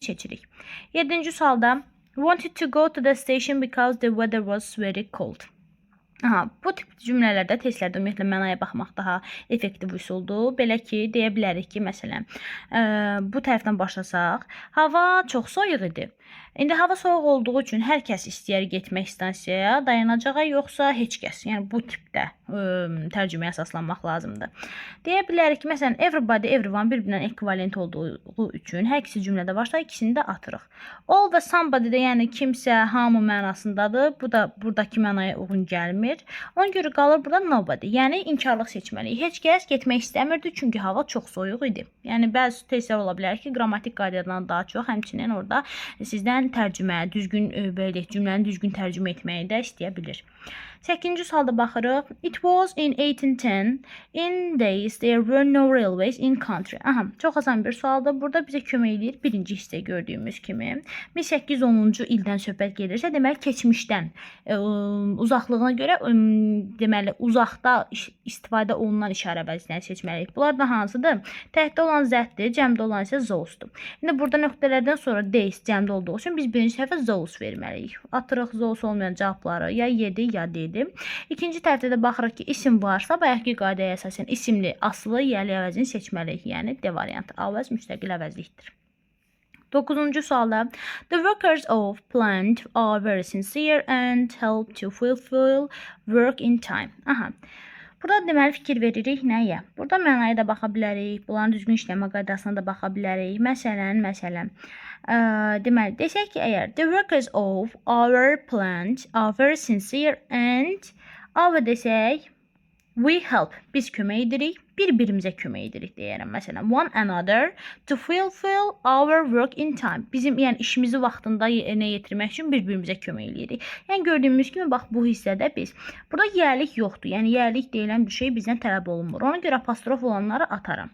seçirik. 7-ci sualda wanted to go to the station because the weather was very cold. Bu tip cümlələrdə, testlərdə ümumiyyətlə mənaya baxmaq daha effektiv üsuldur. Belə ki, deyə bilərik ki, məsələn, bu tərəfdən başlasaq, hava çox soyuq idi. İndi hava soyuq olduğu üçün hər kəs istəyər getmək stansiyaya, dayanacağa, yoxsa heç kəs. Yəni bu tipdə tərcüməyə əsaslanmaq lazımdır. Deyə bilərik ki, məsələn, everybody, everyone bir-birindən ekvivalent olduğu üçün hər ikisi cümlədə varsa, ikisini də atırıq. All və somebody də, yəni kimsə, hamı mənasındadır. Bu da buradakı mənaya uyğun gəlmir. Ona görə qalır burada nobody. Yəni inkarlıq seçməliyik. Heç kəs getmək istəmirdi, çünki hava çox soyuq idi. Yəni bəzi testlər ola bilər ki, qrammatik qaydadan daha çox, həmçinin orada sizdən tərcümə, düzgün belə deyək, cümləni düzgün tərcümə etməyi də istəyə bilir. 8-ci sualda baxırıq. It was in 1810. In days there were no railways in country. Çox asan bir sualdır. Burada bizə kömək edir birinci hissə gördüyümüz kimi. 1810-cu ildən söhbət gedirsə, deməli keçmişdən uzaqlığına görə deməli uzaqda istifadə olunan işarə vəzifəni seçməliyik. Bunlar da hansıdır? Təhətdə olan zətdir, cəmdə olan isə zousdur. İndi burada nöqtələrdən sonra days cəmdə olduğu üçün biz birinci tərəfə zous verməliyik. Atırıq zous olmayan cavabları ya 7 ya D. İkinci tərəfdə də baxırıq ki, isim varsa, bayaqki qaydaya əsasən isimli asılı yəli əvəzini seçməliyik. Yəni D variantı. Əvəz müstəqil əvəzlikdir. 9-cu sualda the workers of plant are very sincere and help to fulfill work in time. Burada deməli fikir veririk nəyə? Burada mənaya da baxa bilərik. Bunların düzgün işləmə qaydasına da baxa bilərik. Məsələn, deməli, desək ki, əgər the workers of our plant are very sincere and our desək, we help, biz kömək edirik, bir-birimizə kömək edirik deyərəm. Məsələn, one another to fulfill our work in time. Bizim yəni işimizi vaxtında yerinə yetirmək üçün bir-birimizə kömək edirik. Yəni gördüyümüz kimi bax bu hissədə biz burada yərlik yoxdur. Yəni yərlik deyilən bir şey bizdən tələb olunmur. Ona görə apostrof olanları ataram.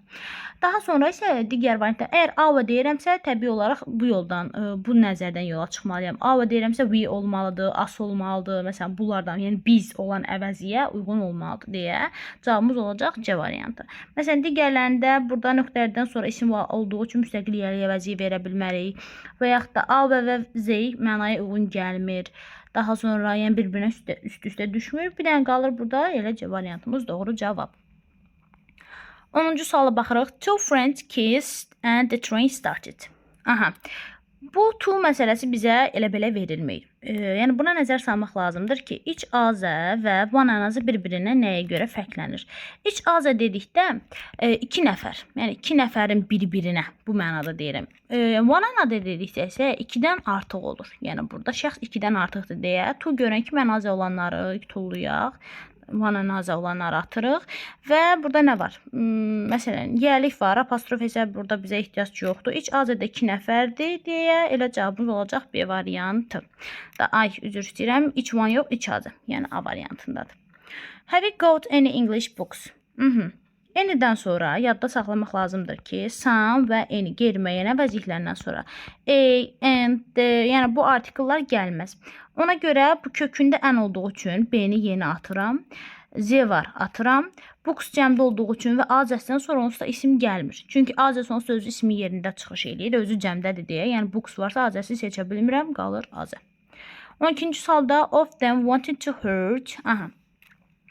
Daha sonra isə digər variantda əgər our deyirəmsə, təbii olaraq bu yoldan, bu nəzərdən yola çıxmalıyam. Our deyirəmsə we olmalıdır, as olmalıdır. Məsələn, bunlardan, yəni biz olan əvəziyə uyğun olmalıdır deyə cavabımız olacaq C variantı. Məsələn, digərlərində burada nöqtələrdən sonra isim olduğu üçün müstəqil yərli əvəziyi verə bilmərik. Və yaxud da our və z mənaya uyğun gəlmir. Daha sonra yəni bir-birinə üst-üstə düşmür. Bir dənə qalır burada, elə C variantımız doğru cavab. 10-cu suala baxırıq. Two friends kissed and the train started. Bu to məsələsi bizə elə belə verilmir. Yəni buna nəzər salmaq lazımdır ki, iç azə və van anazı bir-birinə nəyə görə fərqlənir? İç azə dedikdə 2 nəfər, yəni 2 nəfərin bir-birinə bu mənada deyirəm. Van anazı dedikdə isə 2-dən artıq olur. Yəni burada şəxs 2-dən artıqdır deyə to görən ki, mənazə olanları tullayaq. Vananaza olanları atırıq və burada nə var? Məsələn, yərlik var, apostrof isə burada bizə ehtiyac yoxdur. İç azədə 2 nəfərdir deyə elə cavabımız olacaq B variantı. Üzr istəyirəm, iç van yox, iç azə, yəni A variantındadır. Have you got any English books? Any'dən sonra yadda saxlamaq lazımdır ki, some və any qeyri-müəyyən əvəzliklərindən sonra a, and, yəni bu artikellər gəlməz. Ona görə bu kökündə ən olduğu üçün B-ni yeni atıram. Z var, atıram. Books cəmdə olduğu üçün və A-cəsindən sonra onsuz da isim gəlmir. Çünki A-cəsi onsuz da özü ismi yerində çıxış eləyir, özü cəmdədir deyə. Yəni books varsa A-cəsi seçə bilmirəm, qalır A-cə. 12-ci sualda of them wanted to hurt.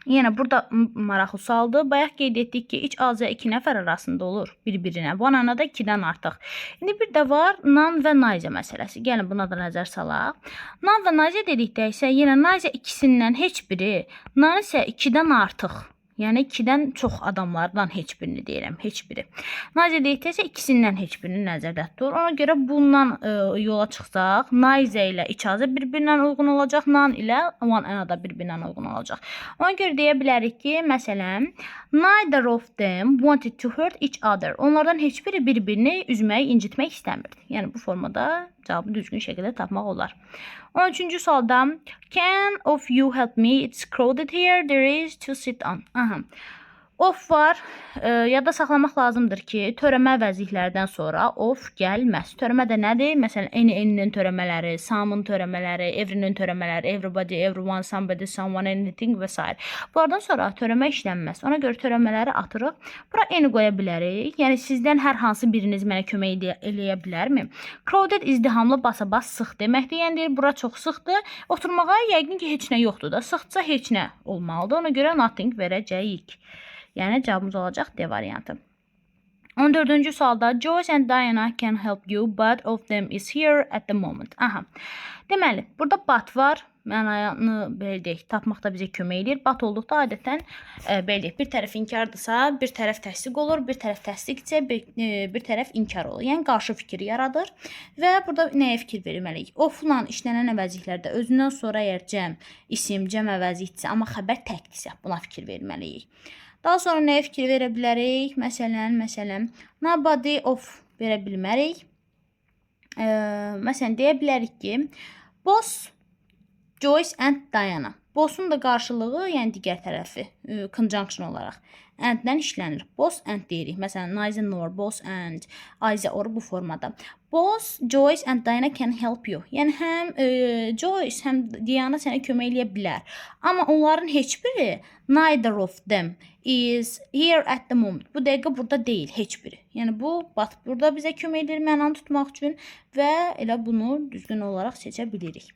Yəni burada maraqlı sualdır. Bayaq qeyd etdik ki, iç azə 2 nəfər arasında olur bir-birinə. Bu anana da 2-dən artıq. İndi bir də var nan və nayzə məsələsi. Gəlin buna da nəzər salaq. Nan və nayzə dedikdə isə yenə nayzə ikisindən heç biri, nan isə 2-dən artıq. Yəni 2-dən çox adamlardan heç birini deyirəm, heç biri. Nayzə deyikdə isə ikisindən heç birini nəzərdə tutur. Ona görə bundan yola çıxsaq, nayzə ilə icazə bir-birindən uyğun olacaq, nan ilə van anada bir-birindən uyğun olacaq. Ona görə deyə bilərik ki, məsələn, neither of them wanted to hurt each other. Onlardan heç biri bir-birini üzməyi, incitmək istəmirdi. Yəni bu formada cavabı düzgün şəkildə tapmaq olar. 13-cü sualda can of you help me? It's crowded here. There is to sit on. Of var. Yadda saxlamaq lazımdır ki, törəmə əvəzliklərdən sonra of gəlməz. Törəmə də nədir? Məsələn, any-nin törəmələri, some-ın törəmələri, every-nin törəmələri, everybody, everyone, somebody, someone, anything və s. Bunlardan sonra törəmə işlənməz. Ona görə törəmələri atırıq. Bura any qoya bilərik. Yəni sizdən hər hansı biriniz mənə kömək eləyə bilərmi? Crowded izdihamlı basa-bas sıx deməkdir. Yəni deyir, bura çox sıxdır. Oturmağa yəqin ki, heç nə yoxdur da. Sıxsa heç nə olmalıdır. Ona görə nothing verəcəyik. Yəni cavabımız olacaq D variantı. 14-cü sualda Joyce and Diana can help you, but of them is here at the moment. Aha. Deməli, burada but var. Mənanı belə deyək, tapmaqda bizə kömək edir. But olduqda adətən belə deyək, bir tərəf inkardırsa, bir tərəf təsdiq olur, bir tərəf təsdiqsə, bir tərəf inkar olur. Yəni qarşı fikir yaradır və burada nəyə fikir verməliyik? Of-la işlənən əvəzliklərdə özündən sonra əgər cəm, isim, cəm əvəzlikdirsə, amma xəbər təkdirsə, buna fikir verməliyik. Daha sonra nəyə fikir verə bilərik? Məsələn, nobody of verə bilmərik. Məsələn, deyə bilərik ki, boss, Joyce and Diana. Boss'un da qarşılığı, yəni digər tərəfi, conjunction olaraq and-dən işlənir. Boss and deyirik. Məsələn, neither nor, boss and, either or bu formada. Boss, Joyce and Diana can help you. Yəni həm Joyce, həm Diana sənə kömək eləyə bilər. Amma onların heç biri, neither of them is here at the moment. Bu dəqiqə burada deyil, heç biri. Yəni bu, burada bizə kömək edir mənanı tutmaq üçün və elə bunu düzgün olaraq seçə bilirik.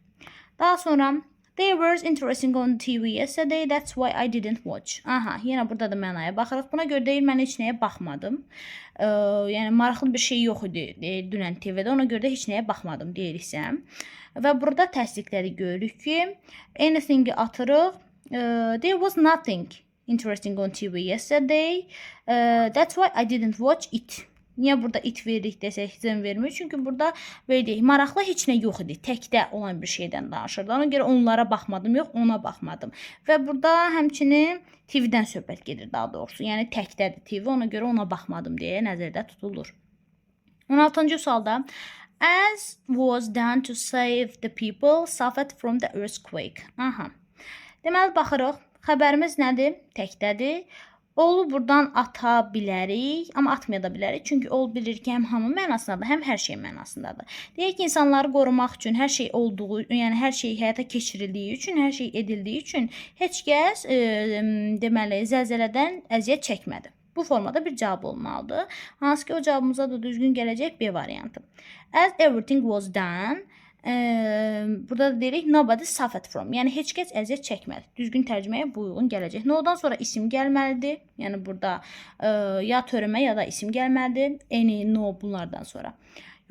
Daha sonra There was interesting on TV yesterday, that's why I didn't watch. Aha, yenə burada da mənaya baxırıq. Buna görə deyil, mən heç nəyə baxmadım. Yəni maraqlı bir şey yox idi dünən TV-də, ona görə də heç nəyə baxmadım deyiriksə. Və burada təsdiqləri görürük ki, anything-i atırıq. There was nothing interesting on TV yesterday, that's why I didn't watch it. Niyə burada it veririk desək, zəm vermir? Çünki burada belə deyək, maraqlı heç nə yox idi. Təkdə olan bir şeydən danışırdı. Ona görə onlara baxmadım, yox, ona baxmadım. Və burada həmçinin TV-dən söhbət gedir daha doğrusu. Yəni təkdədir TV, ona görə ona baxmadım deyə nəzərdə tutulur. 16-cı sualda As was done to save the people suffered from the earthquake. Aha. Deməli baxırıq. Xəbərimiz nədir? Təkdədir. Olu buradan ata bilərik, amma atmaya da bilərik. Çünki ol bilir ki, həm hamı mənasındadır, həm hər şey mənasındadır. Deyək ki, insanları qorumaq üçün hər şey olduğu, yəni hər şey həyata keçirildiyi üçün, hər şey edildiyi üçün heç kəs deməli zəlzələdən əziyyət çəkmədi. Bu formada bir cavab olmalıdır. Hansı ki, o cavabımıza da düzgün gələcək B variantı. As everything was done, burada da deyirik nobody suffered from. Yəni heç kəs əziyyət çəkmədi. Düzgün tərcüməyə bu uyğun gələcək. No'dan sonra isim gəlməlidir. Yəni burada ya törəmə ya da isim gəlməlidir. Any, no bunlardan sonra.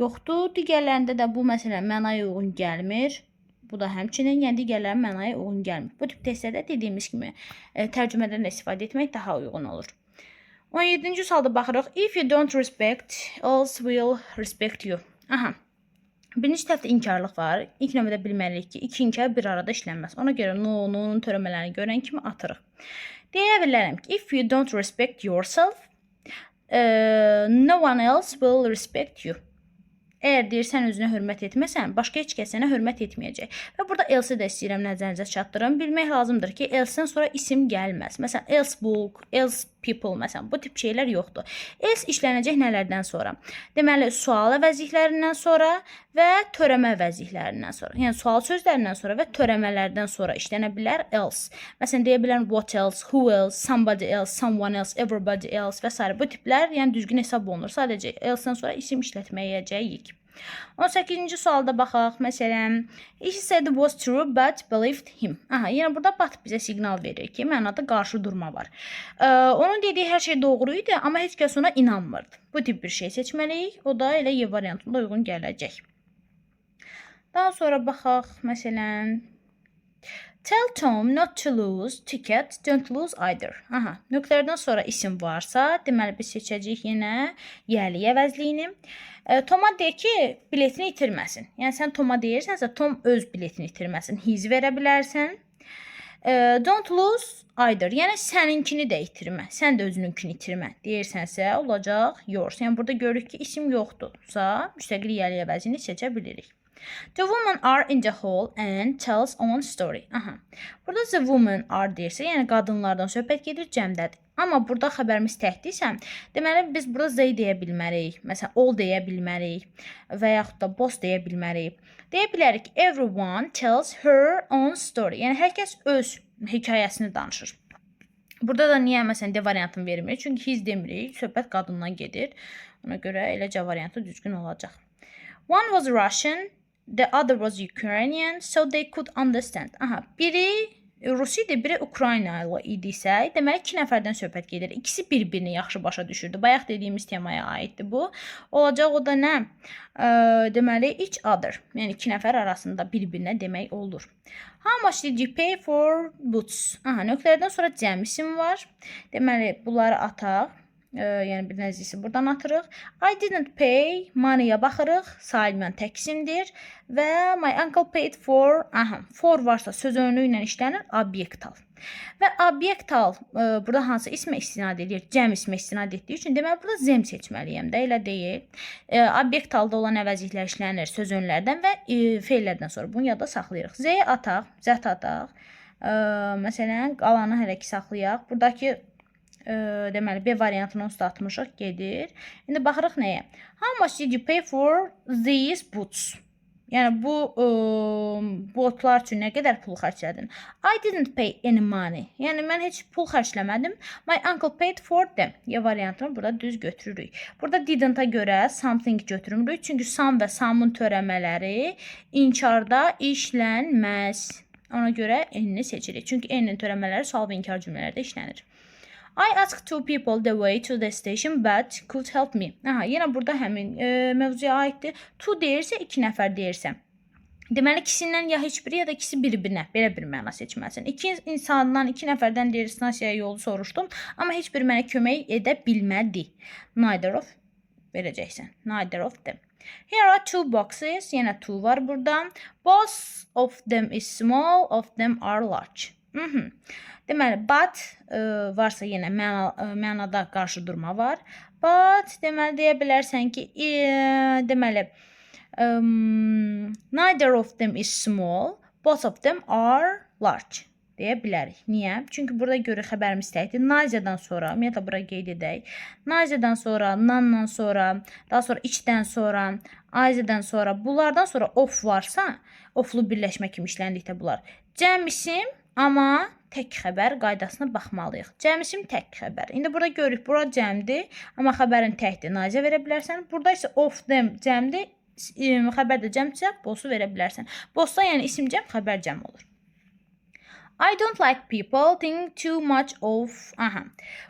Yoxdur. Digərlərində də bu məsələn mənaya uyğun gəlmir. Bu da həmçinin, yəni digərlərin mənaya uyğun gəlmir. Bu tip testlərdə dediyimiz kimi tərcümədən istifadə etmək daha uyğun olur. 17-ci sualda baxırıq. If you don't respect, else will respect you. Aha. Birinci tərəfdə inkarlıq var. İlk növbədə bilməliyik ki, iki inkar bir arada işlənməz. Ona görə no-nun törəmələrini görən kimi atırıq. Deyə bilərəm ki, if you don't respect yourself, no one else will respect you. Əgər deyirsən özünə hörmət etməsən, başqa heç kəs sənə hörmət etməyəcək. Və burada else də istəyirəm nəzərinizə çatdırım. Bilmək lazımdır ki, else-dən sonra isim gəlməz. Məsələn, else book, else people, məsələn, bu tip şeylər yoxdur. Else işlənəcək nələrdən sonra? Deməli, sual əvəzliklərindən sonra və törəmə əvəzliklərindən sonra. Yəni, sual sözlərindən sonra və törəmələrdən sonra işlənə bilər else. Məsələn, deyə bilərəm what else, who else, somebody else, someone else, everybody else və s. Bu tiplər yəni düzgün hesab olunur. Sadəcə else-dən sonra isim işlətməyəcəyik. 18-ci sualda baxaq. Məsələn, he said it was true but believed him. Aha, yəni burada but bizə siqnal verir ki, mənada qarşı durma var. Onun dediyi hər şey doğru idi, amma heç kəs ona inanmırdı. Bu tip bir şey seçməliyik. O da elə Y variantında uyğun gələcək. Daha sonra baxaq. Məsələn, tell Tom not to lose ticket, don't lose either. Aha, nöqtələrdən sonra isim varsa, deməli biz seçəcəyik yenə yəli əvəzliyini. Toma deyir ki, biletini itirməsin. Yəni sən Toma deyirsənsə, Tom öz biletini itirməsin. His verə bilərsən. Don't lose either. Yəni səninkini də itirmə. Sən də özününkini itirmə. Deyirsənsə, olacaq yours. Yəni burada görürük ki, isim yoxdursa, müstəqil yəli əvəzini seçə bilirik. The women are in the hall and tells own story. Aha. Burada the women are deyirsə, yəni qadınlardan söhbət gedir, cəmdədir. Amma burada xəbərimiz təkdirsə, deməli biz burada they deyə bilmərik. Məsələn, all deyə bilmərik və yaxud da boss deyə bilmərik. Deyə bilərik everyone tells her own story. Yəni hər kəs öz hekayəsini danışır. Burada da niyə məsələn de variantını vermirik? Çünki his demirik, söhbət qadından gedir. Ona görə eləcə variantı düzgün olacaq. One was Russian, the other was Ukrainian, so they could understand. Aha, biri Rus idi, biri Ukraynalı idisə, deməli 2 nəfərdən söhbət gedir. İkisi bir-birini yaxşı başa düşürdü. Bayaq dediyimiz temaya aiddir bu. Olacaq o da nə? Deməli each other. Yəni 2 nəfər arasında bir-birinə demək olur. How much did you pay for boots? Aha, nöqtələrdən sonra cəm isim var. Deməli bunları ataq. Yəni bir nəzisi buradan atırıq. I didn't pay, money-ya baxırıq. Salimən tək isimdir. Və my uncle paid for, aha, for varsa söz önlüyü ilə işlənir, obyektal. Və obyektal burada hansı ismə istinad edir? Cəm ismə istinad etdiyi üçün deməli burada zəm seçməliyəm də, elə deyil. Obyektalda olan əvəzliklər işlənir söz önlərdən və feillərdən sonra. Bunu yadda saxlayırıq. Z-yə ataq, zət ataq. Məsələn, qalanı hələ ki saxlayaq. Buradakı deməli B variantını onsuz da atmışıq, gedir. İndi baxırıq nəyə? How much did you pay for these boots? Yəni bu botlar üçün nə qədər pul xərclədin? I didn't pay any money. Yəni mən heç pul xərcləmədim. My uncle paid for them. Ya variantını burada düz götürürük. Burada didn't-a görə something götürmürük. Çünki some və some'un törəmələri inkarda işlənməz. Ona görə N-ni seçirik. Çünki N-nin törəmələri sual və inkar cümlələrdə işlənir. I asked 2 people the way to the station but could help me. Aha, yenə burada həmin mövzuya aiddir. 2 deyirsə 2 nəfər deyirsə. Deməli ikisindən ya heç biri ya da ikisi bir-birinə belə bir məna seçməlisən. 2 insandan, 2 nəfərdən destinasiyaya yolu soruşdum, amma heç biri mənə kömək edə bilmədi. Neither of verəcəksən. Neither of them. Here are 2 boxes. Yenə 2 var burada. Both of them is small, of them are large. Deməli, but varsa yenə mənada qarşı durma var. But deməli deyə bilərsən ki, deməli neither of them is small, both of them are large deyə bilərik. Niyə? Çünki burada görə xəbərimiz təkdir. Neither'dan sonra, ümumiyyətlə bura qeyd edək. Neither'dan sonra, none-dan sonra, daha sonra içdən sonra, either'dan sonra, bunlardan sonra of varsa, oflu birləşmə kimi işləndikdə bunlar. Cəm isim, amma tək xəbər qaydasına baxmalıyıq. Cəm isim tək xəbər. İndi burada görürük, bura cəmdir, amma xəbərin təkdir. Nazə verə bilərsən. Burada isə of them cəmdir. Xəbər də cəmdirsə, boss'u verə bilərsən. Boss'da yəni isim cəm, xəbər cəm olur. I don't like people think too much of. Aha.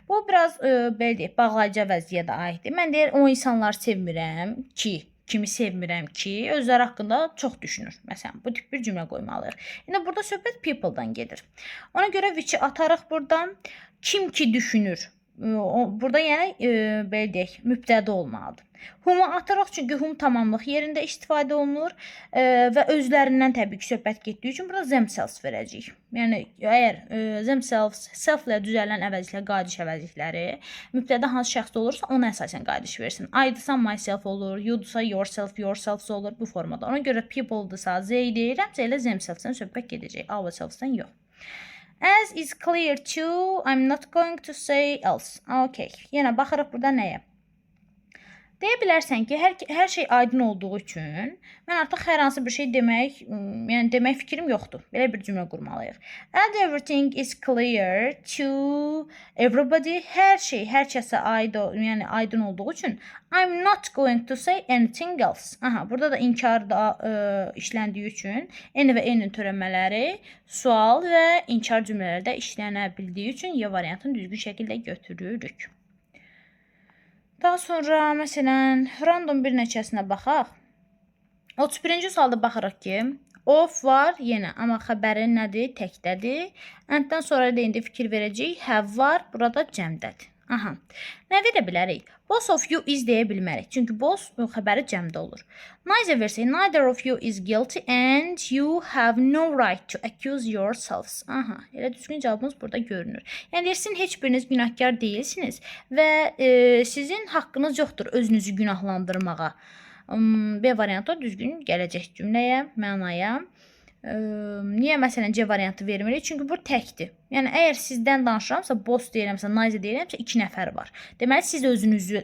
Bu biraz belə deyək, bağlayıcı vəziyyəyə də aiddir. Mən deyir, o insanları sevmirəm ki, kimi sevmirəm ki, özləri haqqında çox düşünür. Məsələn, bu tip bir cümlə qoymalıyıq. İndi burada söhbət people-dan gedir. Ona görə which-i atarıq buradan. Kim ki düşünür. Burada yəni belə deyək, mübtəda olmalıdır. Whom-u atırıq çünki whom tamamlıq yerində istifadə olunur və özlərindən təbii ki söhbət getdiyi üçün burada themselves verəcəyik. Yəni əgər themselves self-lə düzələn əvəzliklər, qayıdış əvəzlikləri mübtəda hansı şəxsdə olursa ona əsasən qayıdış versin. I-dırsa myself olur, you-dursa yourself, yourselves olur bu formada. Ona görə people-dırsa they deyirəmsə elə themselves-dən söhbət gedəcək, ourselves-dən yox. As is clear too, I'm not going to say else. Okay. Yenə baxırıq burada nəyə? Deyə bilərsən ki, hər şey aydın olduğu üçün mən artıq hər hansı bir şey demək, yəni demək fikrim yoxdur. Belə bir cümlə qurmalıyıq. And everything is clear to everybody. Hər şey hər kəsə yəni aydın olduğu üçün I'm not going to say anything else. Aha, burada da inkar da işləndiyi üçün N və N-in törəmələri sual və inkar cümlələrdə işlənə bildiyi üçün Y variantını düzgün şəkildə götürürük. Daha sonra, məsələn, random bir neçəsinə baxaq. 31-ci sualda baxırıq ki, of var yenə, amma xəbərin nədir? Təkdədir. And-dən sonra da indi fikir verəcəyik. Have var, burada cəmdədir. Aha. Nə verə bilərik? Both of you is deyə bilmərik. Çünki both xəbəri cəmdə olur. Neither versək, neither of you is guilty and you have no right to accuse yourselves. Aha. Elə düzgün cavabımız burada görünür. Yəni deyirsin, heç biriniz günahkar deyilsiniz və sizin haqqınız yoxdur özünüzü günahlandırmağa. B variantı düzgün gələcək cümləyə, mənaya. Niyə məsələn C variantı vermirik? Çünki bu təkdir. Yəni əgər sizdən danışıramsa, boss deyirəmsə, noisy deyirəmsə 2 nəfər var. Deməli siz özünüzü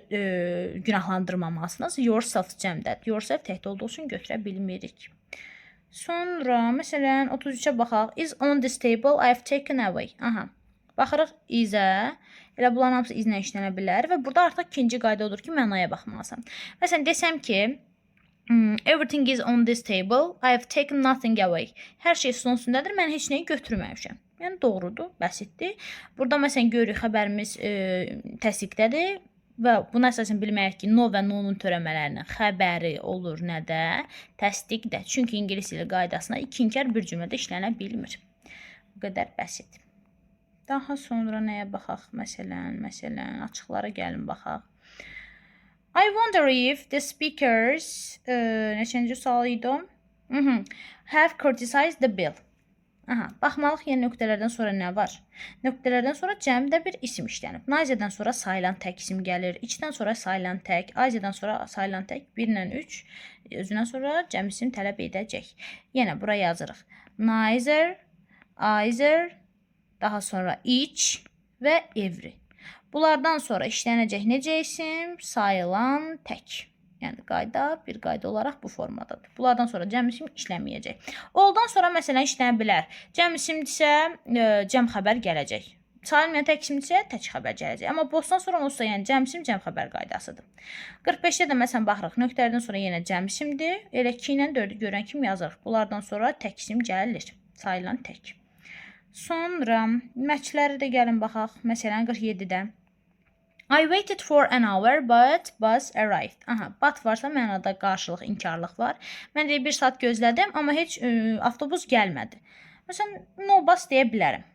günahlandırmamalısınız. Yourself cəmdədir. Yourself təkdə olduğu üçün götürə bilmirik. Sonra məsələn 33-ə baxaq. Is on this table I have taken away. Aha. Baxırıq is-ə. Elə bunların hamısı izlə işlənə bilər və burada artıq ikinci qayda odur ki, mənaya baxmalısan. Məsələn desəm ki, everything is on this table. I have taken nothing away. Hər şey stolun üstündədir. Mən heç nəyi götürməmişəm. Yəni doğrudur, bəsitdir. Burada məsələn görürük xəbərimiz təsdiqdədir və buna əsasən bilməliyik ki, no və no-nun törəmələrinin xəbəri olur nədə? Təsdiqdə. Çünki ingilis dili qaydasına iki inkar bir cümlədə işlənə bilmir. Bu qədər bəsit. Daha sonra nəyə baxaq? Məsələn, açıqlara gəlin baxaq. I wonder if the speakers neçənci sual idi o? Have criticized the bill. Aha, baxmalıq yəni nöqtələrdən sonra nə var? Nöqtələrdən sonra cəmdə bir isim işlənib. Naizədən sonra sayılan tək isim gəlir. İçdən sonra sayılan tək, aizədən sonra sayılan tək, 1 ilə 3, özündən sonra cəm isim tələb edəcək. Yenə bura yazırıq. Neither, either, daha sonra each və every. Bunlardan sonra işlənəcək necə isim? Sayılan tək. Yəni qayda bir qayda olaraq bu formadadır. Bunlardan sonra cəm isim işlənməyəcək. Oldan sonra məsələn işlənə bilər. Cəm isimdirsə cəm xəbər gələcək. Sayılmayan tək isimdirsə tək xəbər gələcək. Amma bossdan sonra olsa yəni cəm isim cəm xəbər qaydasıdır. 45-də də məsələn baxırıq. Nöqtələrdən sonra yenə cəm isimdir. Elə 2 ilə 4-ü görən kimi yazırıq. Bunlardan sonra tək isim gəlir. Sayılan tək. Sonra məkləri də gəlin baxaq. Məsələn 47-də. I waited for an hour but bus arrived. Aha, but varsa mənada qarşılıq, inkarlıq var. Mən də 1 saat gözlədim, amma heç avtobus gəlmədi. Məsələn, no bus deyə bilərəm.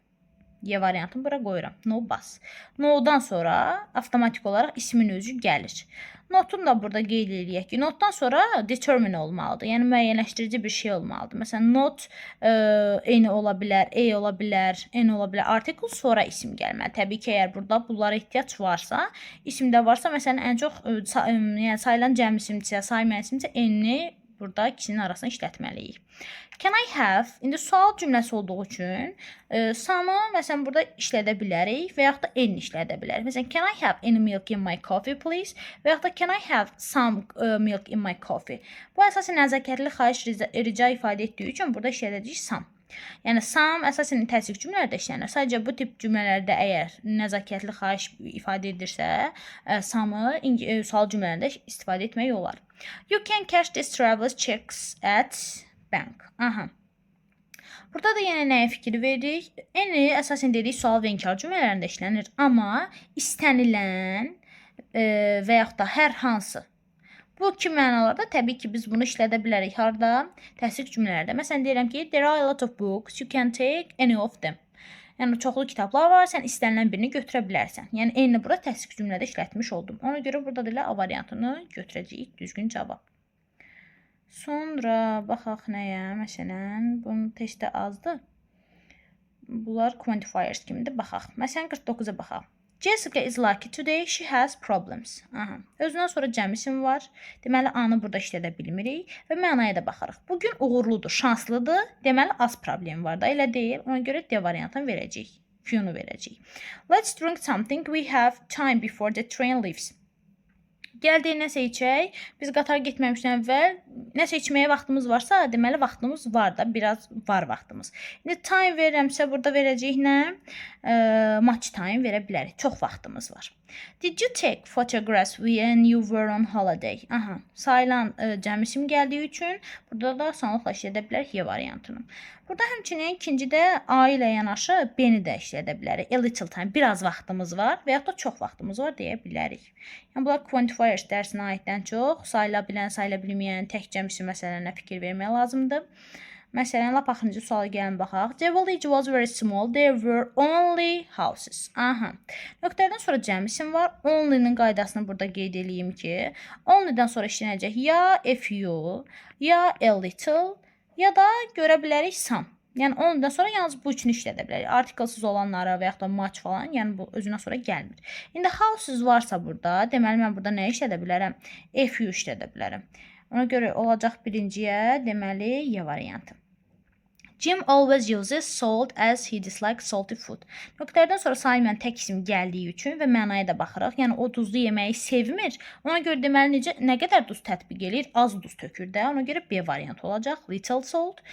Y variantını bura qoyuram. No bus. No-dan sonra avtomatik olaraq ismin özü gəlir. Notun da burada qeyd edək ki, notdan sonra determine olmalıdır. Yəni müəyyənləşdirici bir şey olmalıdır. Məsələn, not eyni ola bilər, ola bilər, n ola bilər. Article sonra isim gəlməli. Təbii ki, əgər burada bunlara ehtiyac varsa, isimdə varsa, məsələn, ən çox yəni sayılan cəm isimdirsə, saymayan isimdirsə, n-ni burada ikisinin arasında işlətməliyik. Can I have? İndi sual cümləsi olduğu üçün some-ı məsələn burada işlədə bilərik və yaxud da n işlədə bilərik. Məsələn, can I have any milk in my coffee please? Və yaxud da can I have some milk in my coffee? Bu əsasən nəzakətli xahiş rica ifadə etdiyi üçün burada işlədəcəyik some. Yəni some əsasən təsdiq cümlələrdə işlənir. Sadəcə bu tip cümlələrdə əgər nəzakətli xahiş ifadə edirsə, some-ı sual cümlələrində istifadə etmək olar. You can cash these travelers checks at bank. Aha. Burada da yenə nəyə fikir veririk? Eni əsasən dedik sual və inkar cümlələrində işlənir. Amma istənilən və yaxud da hər hansı. Bu iki mənalarda təbii ki, biz bunu işlədə bilərik. Harada? Təsdiq cümlələrdə. Məsələn, deyirəm ki, there are a lot of books, you can take any of them. Yəni, çoxlu kitablar var, sən istənilən birini götürə bilərsən. Yəni, eyni burada təsdiq cümlədə işlətmiş oldum. Ona görə burada da elə A variantını götürəcəyik. Düzgün cavab. Sonra baxaq nəyə? Məsələn, bunun testdə azdır. Bunlar quantifiers kimidir. Baxaq. Məsələn, 49-a baxaq. Jessica is lucky today, she has problems. Aha. Özündən sonra cəm isim var. Deməli, A-nı burada işlədə bilmirik və mənaya da baxarıq. Bugün uğurludur, şanslıdır. Deməli, az problem var da, elə deyil. Ona görə D variantını verəcəyik. Q-nu verəcəyik. Let's drink something, we have time before the train leaves. Gəldik, nəsə içək. Biz qatar getməmişdən əvvəl nəsə içməyə vaxtımız varsa, deməli vaxtımız var da, biraz var vaxtımız. İndi time verirəmsə, burada verəcəyik nə? Much time verə bilərik. Çox vaxtımız var. Did you take photographs when you were on holiday? Aha, sayılan cəm isim gəldiyi üçün burada da asanlıqla işlədə bilərik Y variantını. Burada həmçinin ikincidə A ilə yanaşı B-ni də işlədə bilərik. A little time, biraz vaxtımız var və yaxud da çox vaxtımız var deyə bilərik. Yəni, bunlar quantifiers dərsinə aiddən çox, sayıla bilən, sayıla bilməyən tək cəm isim məsələlərinə fikir vermək lazımdır. Məsələn, lap axırıncı suala gəlin baxaq. The village was very small, there were only houses. Aha. Nöqtələrdən sonra cəm isim var. Only-nin qaydasını burada qeyd edeyim ki, only-dən sonra işlənəcək ya a few, ya a little, ya da görə bilərik some. Yəni, ondan sonra yalnız bu üçün işlədə bilərik. Artiklsız olanlara və yaxud da much falan, yəni bu özündən sonra gəlmir. İndi houses varsa burada, deməli mən burada nə işlədə bilərəm? A few işlədə bilərəm. Ona görə olacaq birinciyə, deməli, Y variantı. Jim always uses salt as he dislikes salty food. Nöqtələrdən sonra Salimən tək isim gəldiyi üçün və mənaya da baxırıq. Yəni o duzlu yeməyi sevmir. Ona görə deməli nə qədər duz tətbiq eləyir? Az duz tökür də. Ona görə B variantı olacaq. Little salt.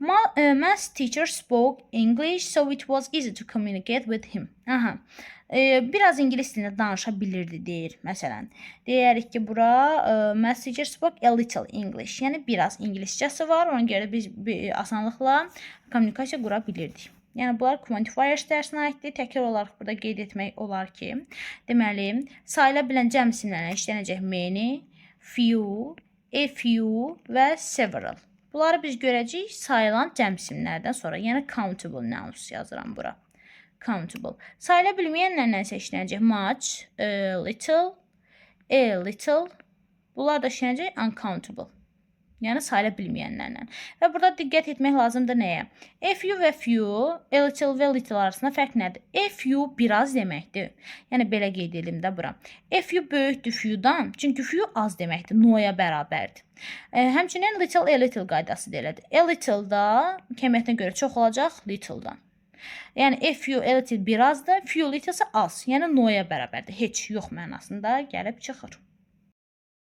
Math teacher spoke English, so it was easy to communicate with him. Aha. Biraz ingilis dilində danışa bilirdi deyir. Məsələn, deyərik ki, bura math teacher spoke a little English. Yəni biraz ingiliscəsi var. Ona görə biz asanlıqla kommunikasiya qura bilirdik. Yəni bunlar quantifiers dərsinə aiddir. Təkrar olaraq burada qeyd etmək olar ki, deməli, sayıla bilən cəm isimlərlə işlənəcək many, few, a few və several. Bunları biz görəcəyik sayılan cəm isimlərdən sonra. Yəni countable nouns yazıram bura. Countable. Sayıla bilməyənlərlə işlənəcək much, little, a little. Bunlar da işlənəcək uncountable. Yəni sayıla bilməyənlərlə. Və burada diqqət etmək lazımdır nəyə? A few və few, a little və little arasında fərq nədir? A few biraz deməkdir. Yəni belə qeyd edim də bura. A few böyükdür few'dan, çünki few az deməkdir, no-ya bərabərdir. Həmçinin little, a little qaydası deyilədir. A little da kəmiyyətinə görə çox olacaq little-dan. Yəni a few, a little birazdır, few little isə az. Yəni no-ya bərabərdir. Heç yox mənasında gəlib çıxır.